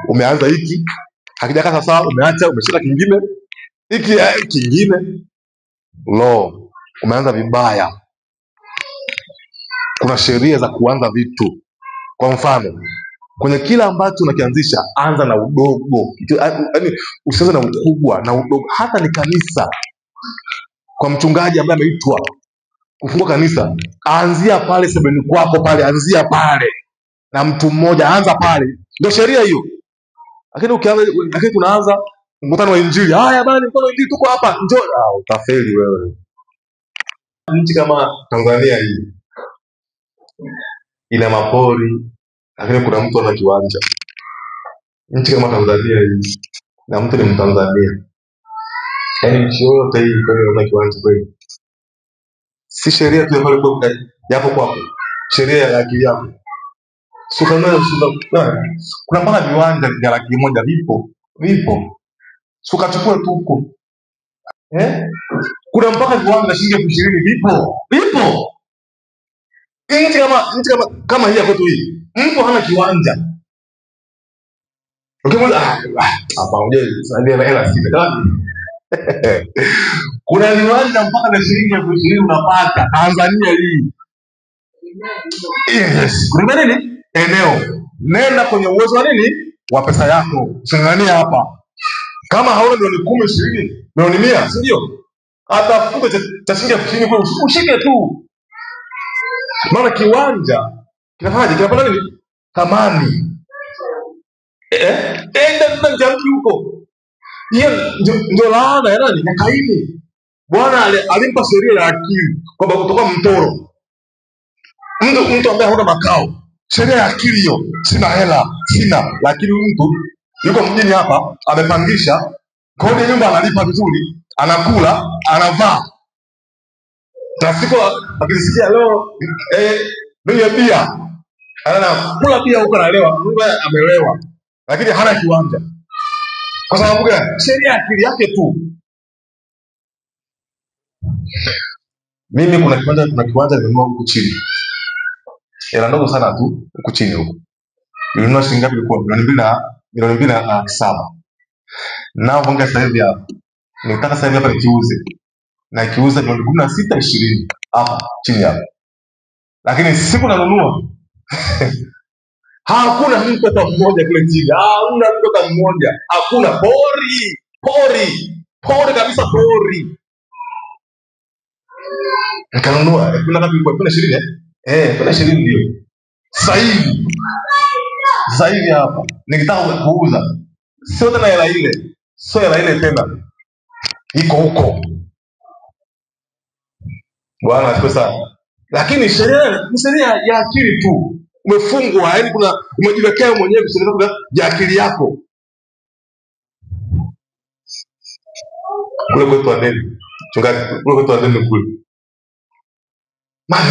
Umeanza hiki, hakijakaa sasa, umeacha, umeshika kingine, hiki kingine, umeanza vibaya. Kuna sheria za kuanza vitu. Kwa mfano, kwenye kila ambacho unakianzisha, anza na udogo, yaani usianze na ukubwa na udogo. Hata ni kanisa, kwa mchungaji ambaye ameitwa kufungua kanisa, anzia pale sebeni kwako pale, anzia pale na mtu mmoja, anza pale, ndio sheria hiyo. Lakini tunaanza mkutano wa Injili, haya bali mkutano wa Injili, tuko hapa, njoo. Utafeli wewe. Nchi kama Tanzania hii ina mapori, lakini kuna mtu ana kiwanja. Nchi kama Tanzania hii na mtu ni Mtanzania, yaani nchi yote hii kwa kiwanja kweli? Si sheria tu yapo kwako, sheria ya akili yako. Kuna mpaka viwanja vya $100,000 vipo, ukachukua tu huko. Kuna mpaka viwanja vya shilingi $20,000 vipo. Nchi kama hii kwetu hii, mtu hana kiwanja, kuna viwanja mpaka na shilingi $20,000 unapata Tanzania hii. Yes. Kuna nini? Eneo. Nenda kwenye uwezo wa nini? Wa pesa yako. Using'ang'ania hapa. Kama hauna milioni 10, 20, milioni 100, si ndio? Hata fuko cha shilingi $20,000 ushike tu. Maana kiwanja kinapata nini? Thamani. Ndio huko. Hiyo ndio laana ya nani? Ya Kaini. Bwana alimpa sheria ya akili kwamba kutoka mtoro, mtu ambaye hana makao, sheria ya akili hiyo. Sina hela, lakini mtu yuko mjini hapa, amepangisha, kodi ya nyumba analipa vizuri, anakula, anavaa, na siku akisikia leo mimi bia, anakula bia huko, analewa, amelewa, lakini hana kiwanja. Kwa sababu gani? Sheria ya akili yake tu. Mimi kuna kiwanja nimenunua huku chini, hela ndogo sana tu, huku chini huko. Nilinunua shilingi ngapi? Ilikuwa milioni mbili na laki saba. Nao bonga sasa hivi hapa, nitaka sasa hivi hapa nikiuze, na kiuza milioni 16 20 hapa chini hapa, lakini siku nanunua hakuna mtu hata mmoja kule chini, hakuna mtu hata mmoja, hakuna. Pori kabisa, pori. Nikanunua kuna ngapi? Ilikuwa 20 kuna 20 ndio sasa hivi hapa nikitaka kuuza, sio tena hela ile, sio hela ile tena, iko huko. Bwana asifiwe sana. Lakini sheria ni sheria ya akili tu, umefungwa, yaani kuna umejiwekea mwenyewe kusema ya akili yako. Kule kwetu Adeni, chungaji, kule kwetu Adeni kule,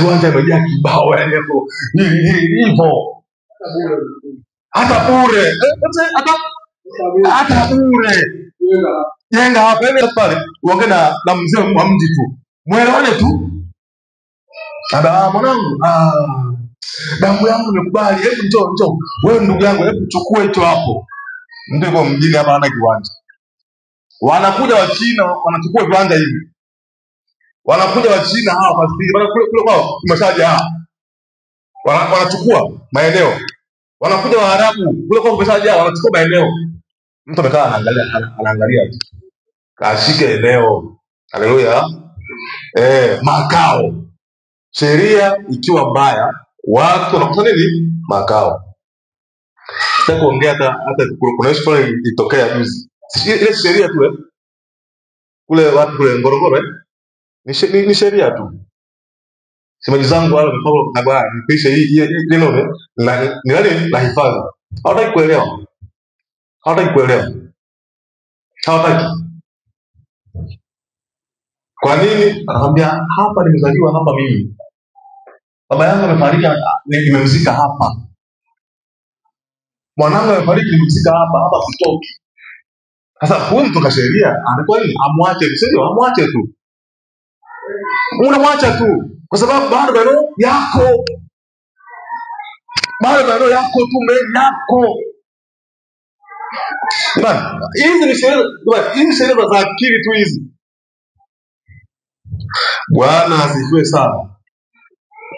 viwanja imejaa kibao, yaani hapo hivyo, hata bure, hata bure. Jenga hapa hivi pale, uongee na mzee wa mji tu, mwelewane tu. Mwanangu, damu yangu nimekubali, hebu njoo wewe ndugu yangu, hebu chukua hicho hapo. Mtu yuko mjini hapa hana kiwanja, wanakuja Wachina wanachukua viwanja hivi, wanakuja Wachina hawa pasipiki, maana kule kwao kumeshaja, wanachukua maeneo, wanakuja Waarabu kule kwao kumeshaja, wanachukua maeneo. Mtu amekaa anaangalia tu, kashike eneo. Haleluya. Makao. Sheria ikiwa mbaya, watu wanakosa nini? Makao. Sasa kuongea hata kuna ishu fulani ilitokea juzi, ile sheria tu kule watu kule Ngorongoro, ni sheria tu. Semaji zangu wale wamepanga na bwana nipishe hii neno ni nani la hifadhi. Hawataki kuelewa. Kwa nini? Anamwambia hapa nimezaliwa hapa mimi. Baba yangu amefariki, nimemzika hapa. Mwanangu amefariki, nimemzika hapa sitoki. Sasa huyu mtu sheria anakuwa nini? Amwache, sio? Amwache tu. Unamwacha tu kwa sababu bado maneno yako. Tu mbele yako. Bwana, hizi ni sheria za akili tu hizi. Bwana asifiwe sana.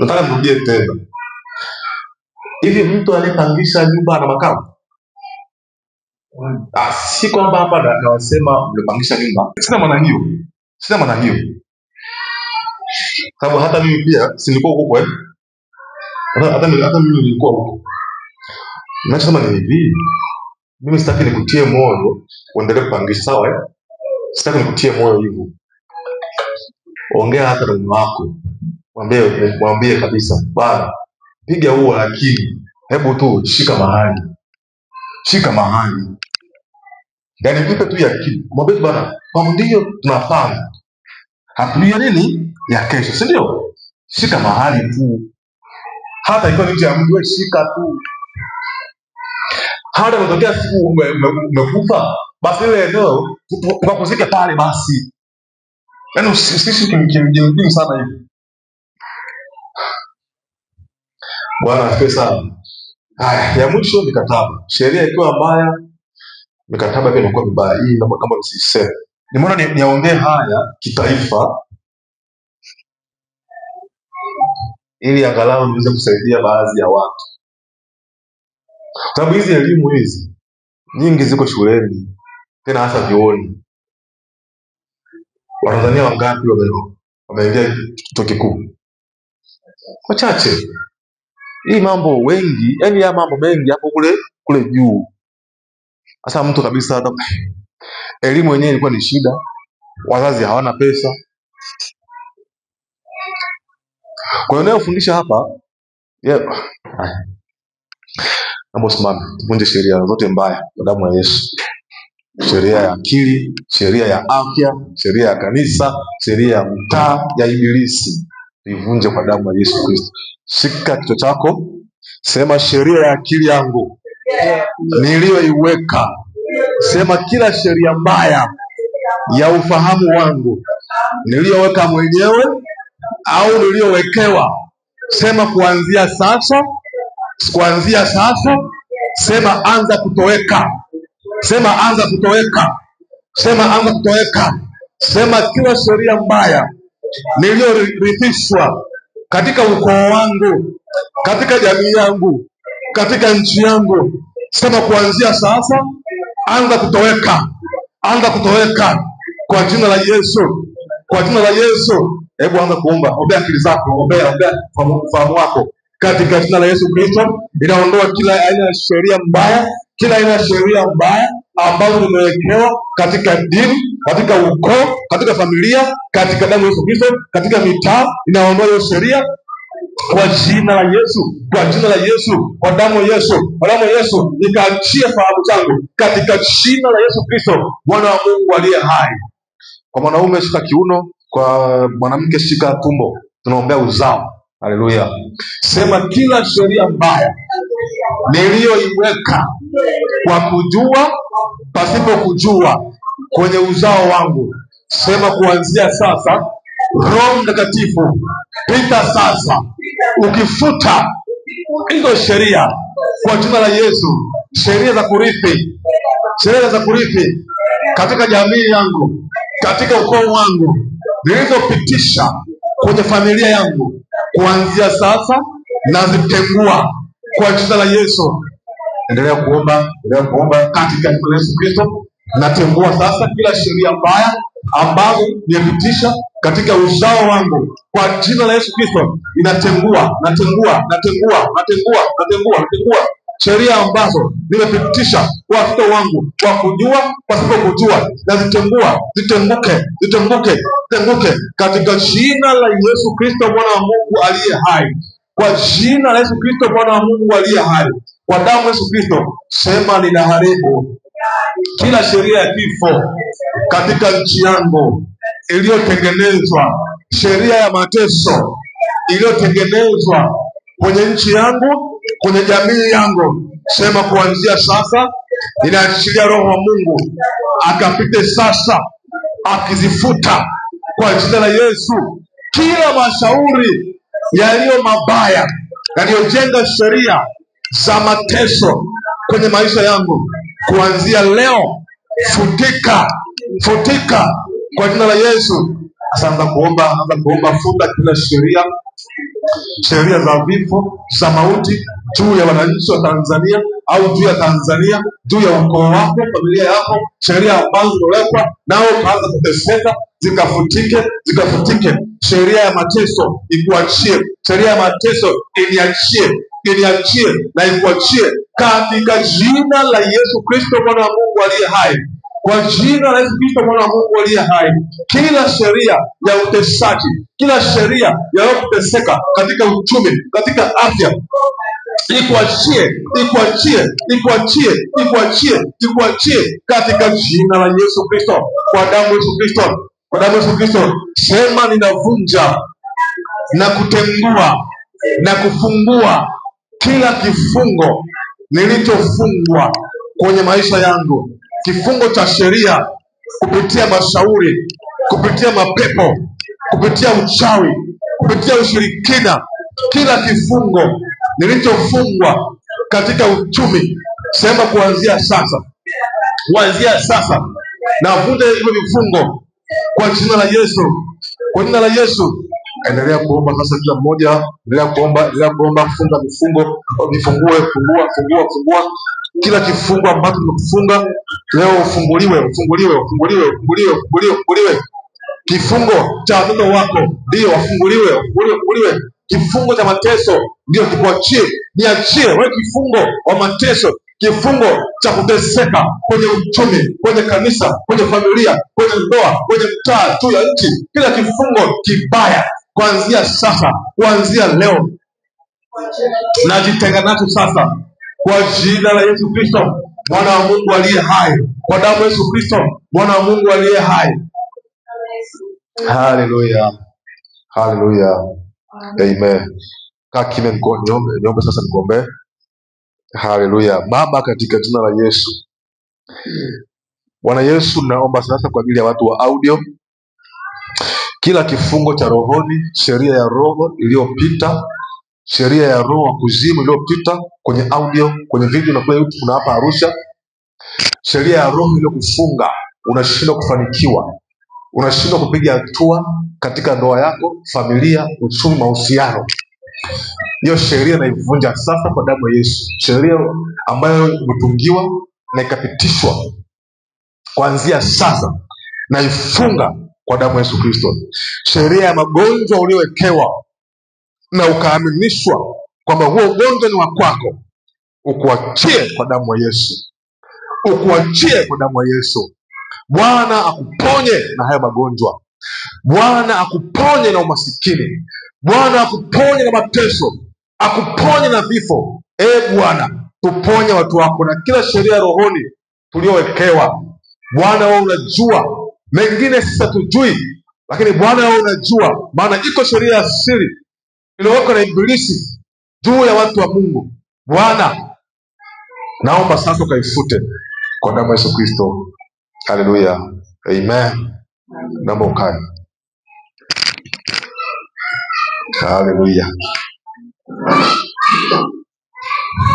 Nataka nirudie tena. Hivi mtu aliyepangisha nyumba na makao? Si kwamba hapa nawasema mmepangisha nyumba. Sina maana hiyo. Sababu hata mimi pia silikuwa huko hata mimi nilikuwa huko. Ninachosema ni hivi, mimi sitaki nikutie moyo uendelee kupangisha, sawa Sitaki nikutie moyo hivyo. Ongea hata na mume wako. Mwambie kabisa, bwana, piga huo, lakini hebu tu shika mahali. Yaani mpe tu ya akili. Mwambie bwana, ndio tunapanga. Hatulia nini? Ya kesho, si ndio? Shika mahali tu. Hata ikiwa nje ya mji, wewe shika tu. Hata unatokea siku umekufa, basi ile eneo ukakuzike pale basi. Yaani usisi kimjini sana hivi. Bwana asifiwe sana. Haya, ya mwisho mikataba. Sheria ikiwa mbaya, mikataba pia inakuwa mibaya. Hii kama nisiseme. Nimeona niongee haya kitaifa ili angalau niweze kusaidia baadhi ya watu. Sababu hizi elimu hizi nyingi ziko shuleni, tena hasa vyuoni. Watanzania wangapi wameingia chuo kikuu? Wachache. Hii mambo wengi, yani ya mambo mengi hapo kule juu. Sasa mtu kabisa hata elimu yenyewe ilikuwa ni shida, wazazi hawana pesa. Kwa hiyo nayofundisha hapa naomba usimame, tuvunje sheria zote mbaya kwa damu ya Yesu. Sheria ya akili, sheria ya afya, sheria ya kanisa, sheria ya mtaa, ya ibilisi, tuivunje kwa damu ya Yesu Kristo. Shika kichwa chako, sema sheria ya akili yangu niliyoiweka. Sema kila sheria mbaya ya ufahamu wangu niliyoweka mwenyewe au niliyowekewa, sema kuanzia sasa, sema anza kutoweka. Sema anza kutoweka. Sema anza kutoweka. Sema kila sheria mbaya niliyorithishwa katika ukoo wangu, katika jamii yangu, katika nchi yangu, sema kuanzia sasa anza kutoweka. Anza kutoweka kwa jina la Yesu. Kwa jina la Yesu. Hebu anza kuomba, ombea akili zako, ombea fahamu wako. Katika jina la Yesu Kristo, inaondoa kila aina ya sheria mbaya, kila aina ya sheria mbaya ambazo zimewekewa katika dini, katika ukoo, katika familia, katika damu ya Yesu Kristo, katika mitaa. Inaondoa hiyo sheria kwa jina la Yesu, kwa jina la Yesu, kwa damu ya Yesu, kwa damu ya Yesu. Nikaachie fahamu zangu katika jina la Yesu Kristo, Mwana wa Mungu aliye hai. Kwa mwanaume shika kiuno, kwa mwanamke shika tumbo. Tunaombea uzao. Haleluya. Sema kila sheria mbaya niliyoiweka kwa kujua pasipo kujua kwenye uzao wangu, sema kuanzia sasa, Roho Mtakatifu pita sasa ukifuta hizo sheria kwa jina la Yesu. Sheria za kurithi, sheria za kurithi katika jamii yangu, katika ukoo wangu, nilizopitisha kwenye familia yangu, kuanzia sasa nazitengua kwa jina la Yesu. Endelea kuomba katika jina la Yesu Kristo. Natengua sasa kila sheria mbaya ambazo nimepitisha katika uzao wangu kwa jina la Yesu Kristo. Natengua sheria ambazo nimepitisha kwa watoto wangu kwa kujua pasipo kujua, na zitenguke katika jina la Yesu Kristo, Mwana wa Mungu aliye hai. Kwa jina la Yesu Kristo, Mwana wa Mungu aliye hai, kwa damu ya Yesu Kristo, sema ninaharibu kila sheria ya kifo katika nchi yangu iliyotengenezwa, sheria ya mateso iliyotengenezwa kwenye nchi yangu, kwenye jamii yangu. Sema kuanzia sasa ninaachilia Roho wa Mungu akapite sasa akizifuta kwa jina la Yesu kila mashauri yaliyo mabaya yaliyojenga sheria za mateso kwenye maisha yangu. Kuanzia leo futika kwa jina la Yesu. Anza kuomba, futa kila sheria za vifo, za mauti juu ya wananchi wa Tanzania au juu ya Tanzania, juu ya ukoo wako, familia yako. Sheria ambazo zimewekwa nao kaanza kuteseka, zikafutike. Sheria ya mateso ikuachie, sheria ya mateso iniachie na ikuachie katika jina la Yesu Kristo, Mwana wa Mungu aliye hai. Kwa jina la Yesu Kristo, Mwana wa Mungu aliye hai, kila sheria ya utesaji, kila sheria ya kuteseka katika uchumi, katika afya, ikuachie katika jina la Yesu Kristo, kwa damu ya Yesu Kristo, kwa damu ya Yesu Kristo. Sema ninavunja na kutengua na kufungua kila kifungo nilichofungwa kwenye maisha yangu, kifungo cha sheria kupitia mashauri, kupitia mapepo, kupitia uchawi, kupitia ushirikina. Kila kifungo nilichofungwa katika uchumi, sema kuanzia sasa navunja hivyo vifungo kwa jina la Yesu, kwa jina la Yesu. Endelea kuomba sasa, kila mmoja endelea kuomba, funga vifungo, fungua kila kifungo ambacho tumefunga leo. Ufunguliwe. Kifungo cha watoto wako ndio wafunguliwe. Kifungo cha mateso ndio kikuachie niachie. Wewe kifungo wa mateso, kifungo cha kuteseka kwenye uchumi, kwenye kanisa, kwenye familia, kwenye ndoa, kwenye mtaa tu ya nchi, kila kifungo kibaya, kuanzia sasa, kuanzia leo najitenga nacho sasa, kwa jina la Yesu Kristo, mwana wa Mungu aliye hai, kwa damu ya Yesu Kristo, mwana wa Mungu aliye hai. Haleluya, haleluya, amen. Kaa kimya, niombe sasa, nikuombee. Haleluya. Baba, katika jina la Yesu, Bwana Yesu, naomba sasa kwa ajili ya watu wa audio, kila kifungo cha rohoni, sheria ya roho iliyopita, sheria ya roho wa kuzimu iliyopita kwenye audio, kwenye video na kwenye YouTube na hapa Arusha, sheria ya roho iliyokufunga, unashindwa kufanikiwa, unashindwa kupiga hatua katika ndoa yako, familia, uchumi, mahusiano, hiyo sheria naivunja sasa kwa damu ya Yesu. Sheria ambayo imetungiwa na ikapitishwa, kuanzia sasa naifunga kwa damu ya Yesu Kristo. Sheria ya magonjwa uliowekewa na ukaaminishwa kwamba huo ugonjwa ni wa kwako, ukuachie kwa damu ya Yesu, ukuachie kwa damu ya Yesu. Bwana akuponye na haya magonjwa, Bwana akuponye na umasikini, Bwana akuponye na mateso, akuponye na vifo. Bwana, tuponye watu wako na kila sheria ya rohoni tuliowekewa. Bwana, wewe unajua, mengine sisi hatujui, lakini Bwana wewe unajua, maana iko sheria ya siri iliyowekwa na Ibilisi juu ya watu wa Mungu. Bwana, naomba sasa ukaifute kwa damu ya Yesu Kristo. Haleluya, amen. Naomba ukae. Haleluya,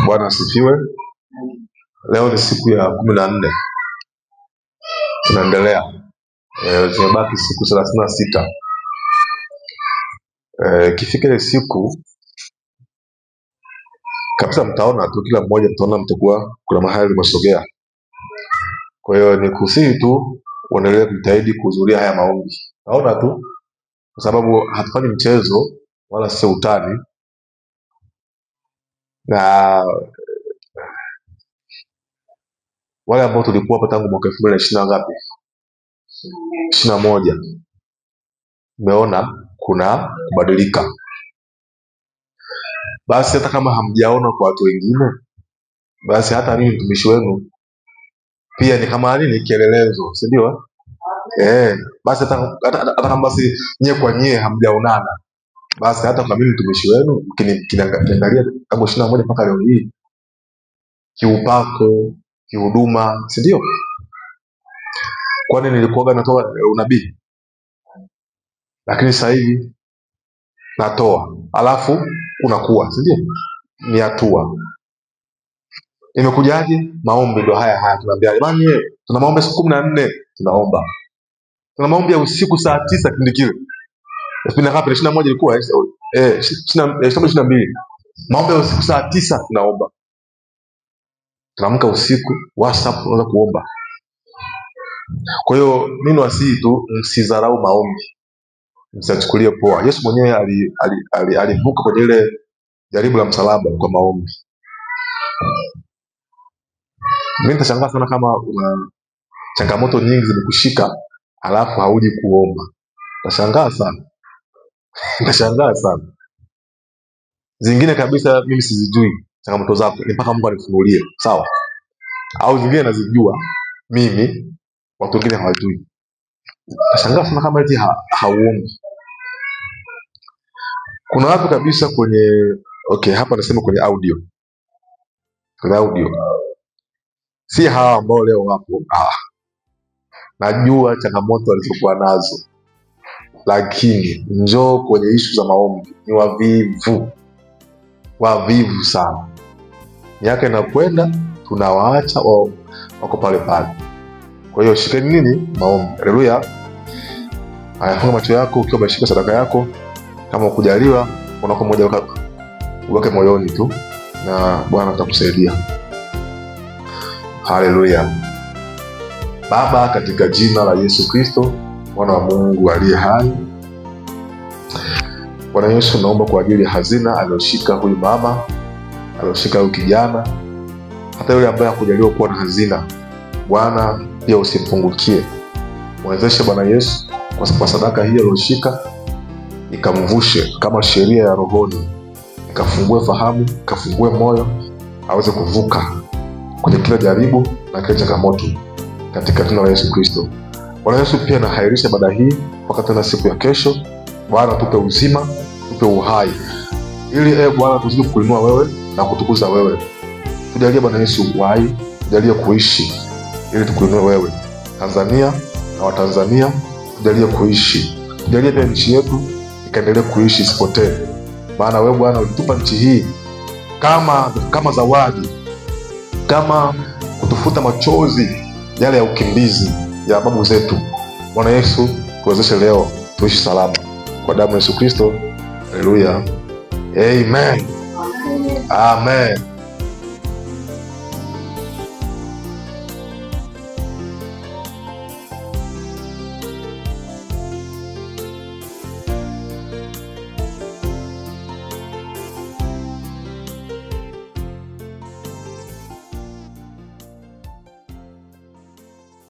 Bwana asifiwe. Leo ni siku ya 14, tunaendelea, zimebaki siku 36. Ikifika ile siku kabisa, mtaona tu, kila mmoja mtaona mtakuwa kuna mahali umesogea. Kwa hiyo ni kusihi tu uendelee kujitahidi kuhudhuria haya maombi. Naona tu, kwa sababu hatufanyi mchezo wala sio utani, na wale ambao tulikuwa hapa tangu mwaka 2020 ngapi, 21, umeona kuna kubadilika. Basi hata kama hamjaona kwa watu wengine, basi hata mimi mtumishi wenu pia ni kama nini, kielelezo, si ndio? Basi hata kama basi nyie kwa nyie hamjaonana, basi hata kwa mimi mtumishi wenu kiniangalia tangu 21 mpaka leo hii, kiupako, kihuduma, si ndio? Kwani nilikuwa natoa unabii, lakini sasa hivi natoa, alafu unakuwa, si ndio? Ni hatua. Imekujaje? Maombi ndo haya tunaambia jamani, tuna maombi siku 14, tunaomba. Tuna maombi ya usiku saa 9 kipindi kile. Kipindi ngapi? 21 ilikuwa 22. Maombi ya usiku saa 9 tunaomba. Tunaamka usiku, WhatsApp unaweza kuomba. Kwa hiyo mimi wasihi tu, msidharau maombi, msichukulie poa. Yesu mwenyewe alivuka kwenye ile jaribu la msalaba kwa maombi. Mimi nitashangaa sana kama una changamoto nyingi zimekushika alafu hauji kuomba. Nitashangaa sana. Nitashangaa sana. Zingine kabisa mimi sizijui changamoto zako, ni mpaka Mungu anifunulie, sawa? Au zingine nazijua mimi, watu wengine hawajui. Nitashangaa sana kama eti hauombi. Kuna watu kabisa kwenye hapa nasema kwenye audio. Kwenye audio. Si hawa ambao leo wapo. Najua changamoto walizokuwa nazo, lakini njoo kwenye ishu za maombi. Ni wavivu sana. Miaka inakwenda, tunawaacha wako pale pale. Kwa hiyo shikeni nini? Maombi. Haleluya. Funga macho yako ukiwa umeshika sadaka yako, kama ukujaliwa unako moja uweke moyoni tu, na Bwana atakusaidia. Haleluya. Baba, katika jina la Yesu Kristo, mwana wa Mungu aliye hai, Bwana Yesu, naomba kwa ajili ya hazina aliyoshika huyu mama, alioshika huyu kijana, hata yule ambaye hakujaliwa kuwa na hazina, Bwana pia usimpungukie. Mwezeshe Bwana Yesu kwa sadaka hii alioshika, ikamvushe kama sheria ya rohoni, ikafungue fahamu, ikafungue moyo, aweze kuvuka kwenye kila jaribu na kila changamoto, katika jina la Yesu Kristo. Bwana Yesu pia nahairisha ibada hii mpaka tena siku ya kesho. Bwana tupe uzima, tupe uhai, ili Bwana tuzidi kuinua wewe na kutukuza wewe. Tujalie Bwana Yesu uhai, tujalie kuishi ili tukuinue wewe. Tanzania na Watanzania tujalie kuishi, tujalie pia nchi yetu ikaendelee kuishi, isipotee. Maana wewe Bwana ulitupa nchi hii kama zawadi, kama kutufuta machozi yale ya ukimbizi ya babu zetu. Bwana Yesu tuwezeshe leo tuishi salama kwa damu ya Yesu Kristo. Haleluya. Amen. Amen.